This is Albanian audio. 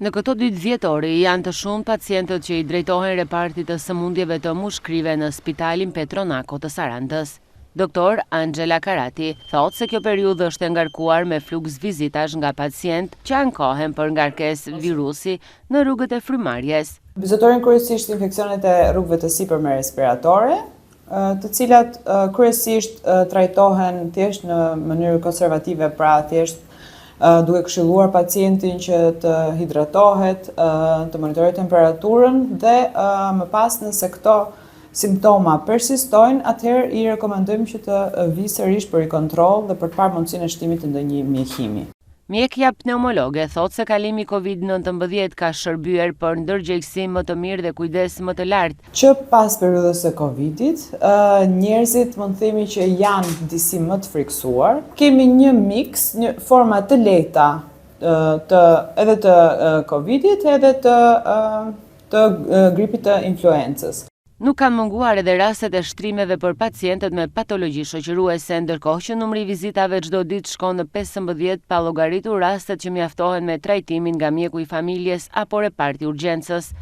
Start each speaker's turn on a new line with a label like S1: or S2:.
S1: Në këto 2 vjetori janë të shumë pacientët që i drejtohen repartit të sëmundjeve të mushkrive në Spitalin Petronako të Sarandës. Doktor Angela Karati thotë se kjo periudhë është e ngarkuar me fluks vizitash nga pacient që ankohen për ngarkesë virusi në rrugët e frymarrjes.
S2: Vizitorin kryesisht infeksionet e rrugëve të sipërme respiratore, të cilat kryesisht trajtohen thjesht në mënyrë konservative, pra thjesht duke këshilluar pacientin që të hidratohet, të monitorojë temperaturën dhe më pas nëse këto simptoma persistojnë, atëherë i rekomandojmë që të vi sërish për kontroll dhe për të parë mundësinë e shtimit të ndonjë mjekimi.
S1: Mjekja pneumologe thotë se kalimi COVID-19 ka shërbyer për ndërgjegjësim më të mirë dhe kujdes më të lartë.
S2: Që pas periudhës së COVID-it, njerëzit mund të themi që janë disi më të friksuar. Kemi një mix, një forma të lehta edhe të COVID-it edhe të gripit të influencës.
S1: Nuk kanë munguar edhe rastet e shtrimeve për pacientët me patologji shoqëruese, ndërkohë që numri i vizitave çdo ditë shkon në 15 pa llogaritur rastet që mjaftohen me trajtimin nga mjeku i familjes apo reparti urgjencës.